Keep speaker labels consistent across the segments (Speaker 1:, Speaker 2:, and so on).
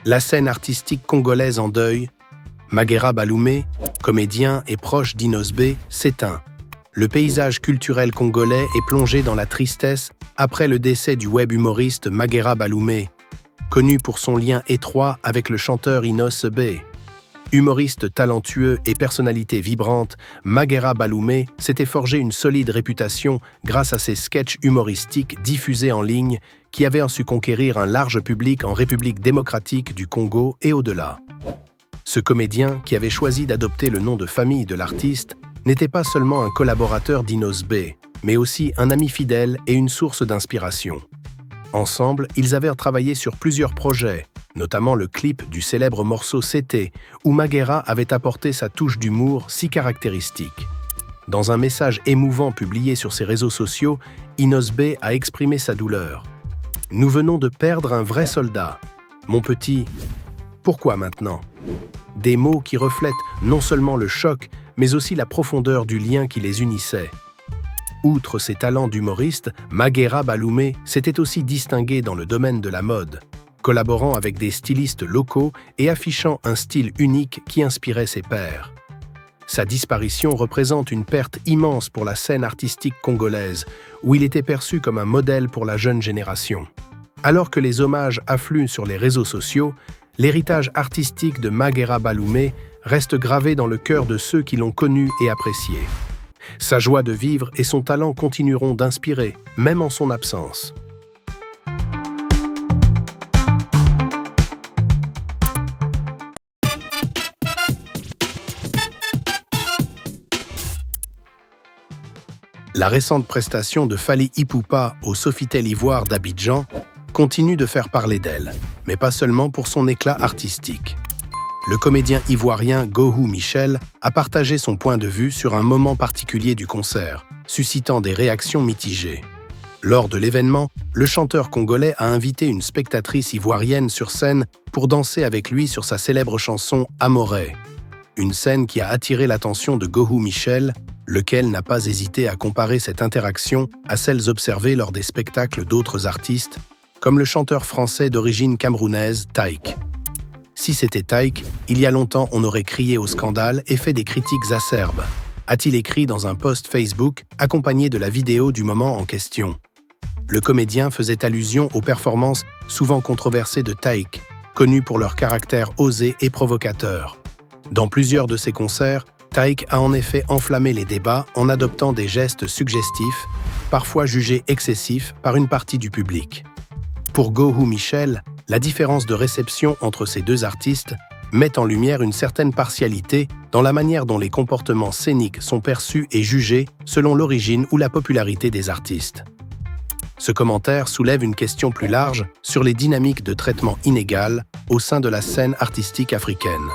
Speaker 1: La scène artistique congolaise en deuil, Magera Baloumé, comédien et proche d'Inosbé, s'éteint. Le paysage culturel congolais est plongé dans la tristesse après le décès du web humoriste Magera Baloumé, connu pour son lien étroit avec le chanteur Inosbé. Humoriste talentueux et personnalité vibrante, Magera Baloumé s'était forgé une solide réputation grâce à ses sketchs humoristiques diffusés en ligne qui avaient su conquérir un large public en République démocratique du Congo et au-delà. Ce comédien, qui avait choisi d'adopter le nom de famille de l'artiste, n'était pas seulement un collaborateur d'Inosbé, mais aussi un ami fidèle et une source d'inspiration. Ensemble, ils avaient travaillé sur plusieurs projets, notamment le clip du célèbre morceau C'était, où Magera avait apporté sa touche d'humour si caractéristique. Dans un message émouvant publié sur ses réseaux sociaux, Inosbé a exprimé sa douleur. « Nous venons de perdre un vrai soldat. Mon petit, pourquoi maintenant ?» Des mots qui reflètent non seulement le choc, mais aussi la profondeur du lien qui les unissait. Outre ses talents d'humoriste, Magera Baloumé s'était aussi distingué dans le domaine de la mode, collaborant avec des stylistes locaux et affichant un style unique qui inspirait ses pairs. Sa disparition représente une perte immense pour la scène artistique congolaise, où il était perçu comme un modèle pour la jeune génération. Alors que les hommages affluent sur les réseaux sociaux, l'héritage artistique de Magera Baloumé reste gravé dans le cœur de ceux qui l'ont connu et apprécié. Sa joie de vivre et son talent continueront d'inspirer, même en son absence. La récente prestation de Fally Ipupa au Sofitel Ivoire d'Abidjan continue de faire parler d'elle, mais pas seulement pour son éclat artistique. Le comédien ivoirien Gohou Michel a partagé son point de vue sur un moment particulier du concert, suscitant des réactions mitigées. Lors de l'événement, le chanteur congolais a invité une spectatrice ivoirienne sur scène pour danser avec lui sur sa célèbre chanson « Amoré ». Une scène qui a attiré l'attention de Gohou Michel, lequel n'a pas hésité à comparer cette interaction à celles observées lors des spectacles d'autres artistes, comme le chanteur français d'origine camerounaise Taïk. Si c'était Taïk, il y a longtemps on aurait crié au scandale et fait des critiques acerbes, a-t-il écrit dans un post Facebook accompagné de la vidéo du moment en question. Le comédien faisait allusion aux performances souvent controversées de Taïk, connues pour leur caractère osé et provocateur. Dans plusieurs de ses concerts, Taïk a en effet enflammé les débats en adoptant des gestes suggestifs, parfois jugés excessifs par une partie du public. Pour Gohou Michel, la différence de réception entre ces deux artistes met en lumière une certaine partialité dans la manière dont les comportements scéniques sont perçus et jugés selon l'origine ou la popularité des artistes. Ce commentaire soulève une question plus large sur les dynamiques de traitement inégal au sein de la scène artistique africaine.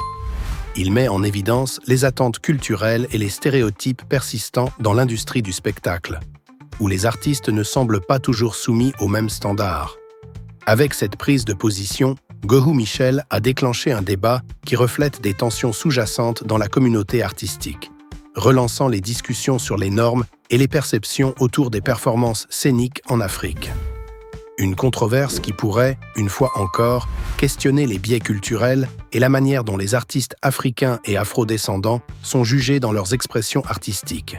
Speaker 1: Il met en évidence les attentes culturelles et les stéréotypes persistants dans l'industrie du spectacle, où les artistes ne semblent pas toujours soumis aux mêmes standards. Avec cette prise de position, Gohou Michel a déclenché un débat qui reflète des tensions sous-jacentes dans la communauté artistique, relançant les discussions sur les normes et les perceptions autour des performances scéniques en Afrique. Une controverse qui pourrait, une fois encore, questionner les biais culturels et la manière dont les artistes africains et afro-descendants sont jugés dans leurs expressions artistiques.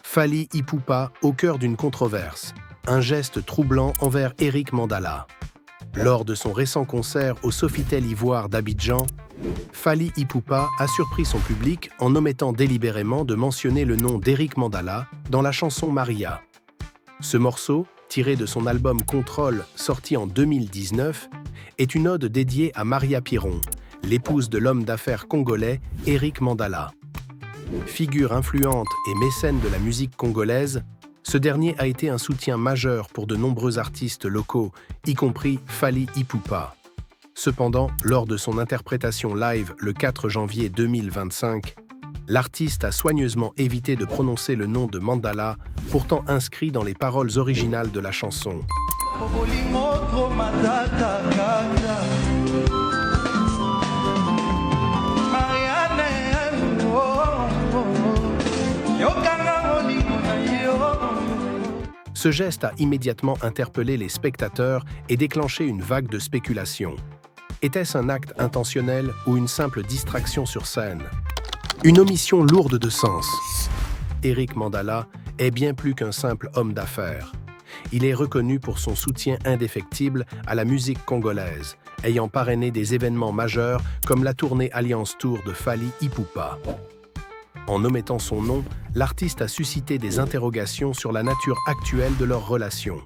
Speaker 1: Fally Ipupa au cœur d'une controverse, un geste troublant envers Eric Mandala. Lors de son récent concert au Sofitel Ivoire d'Abidjan, Fally Ipupa a surpris son public en omettant délibérément de mentionner le nom d'Eric Mandala dans la chanson Maria. Ce morceau, tiré de son album Contrôle sorti en 2019, est une ode dédiée à Maria Piron, l'épouse de l'homme d'affaires congolais Eric Mandala. Figure influente et mécène de la musique congolaise, ce dernier a été un soutien majeur pour de nombreux artistes locaux, y compris Fally Ipupa. Cependant, lors de son interprétation live le 4 janvier 2025, l'artiste a soigneusement évité de prononcer le nom de Mandala, pourtant inscrit dans les paroles originales de la chanson. Ce geste a immédiatement interpellé les spectateurs et déclenché une vague de spéculation. Était-ce un acte intentionnel ou une simple distraction sur scène? Une omission lourde de sens. Eric Mandala est bien plus qu'un simple homme d'affaires. Il est reconnu pour son soutien indéfectible à la musique congolaise, ayant parrainé des événements majeurs comme la tournée Alliance Tour de Fally Ipupa. En omettant son nom, l'artiste a suscité des interrogations sur la nature actuelle de leur relation.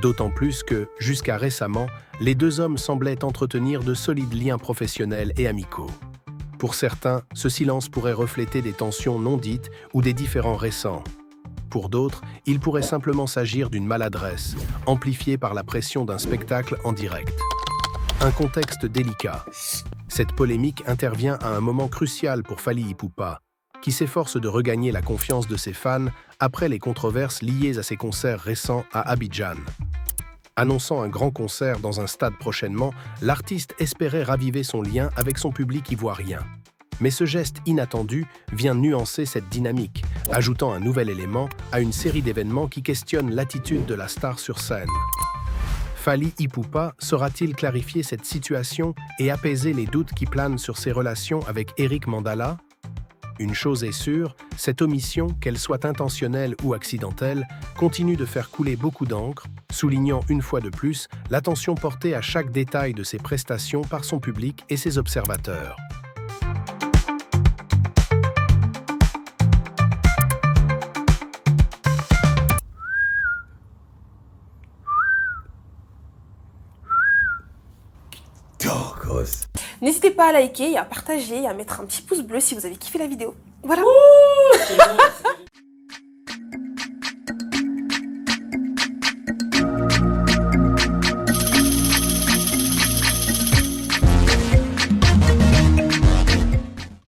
Speaker 1: D'autant plus que, jusqu'à récemment, les deux hommes semblaient entretenir de solides liens professionnels et amicaux. Pour certains, ce silence pourrait refléter des tensions non dites ou des différends récents. Pour d'autres, il pourrait simplement s'agir d'une maladresse, amplifiée par la pression d'un spectacle en direct. Un contexte délicat. Cette polémique intervient à un moment crucial pour Fally Ipupa, qui s'efforce de regagner la confiance de ses fans après les controverses liées à ses concerts récents à Abidjan. Annonçant un grand concert dans un stade prochainement, l'artiste espérait raviver son lien avec son public ivoirien. Mais ce geste inattendu vient nuancer cette dynamique, ajoutant un nouvel élément à une série d'événements qui questionnent l'attitude de la star sur scène. Fally Ipupa saura-t-il clarifier cette situation et apaiser les doutes qui planent sur ses relations avec Eric Mandala? Une chose est sûre, cette omission, qu'elle soit intentionnelle ou accidentelle, continue de faire couler beaucoup d'encre, soulignant une fois de plus l'attention portée à chaque détail de ses prestations par son public et ses observateurs.
Speaker 2: N'hésitez pas à liker et à partager et à mettre un petit pouce bleu si vous avez kiffé la vidéo. Voilà.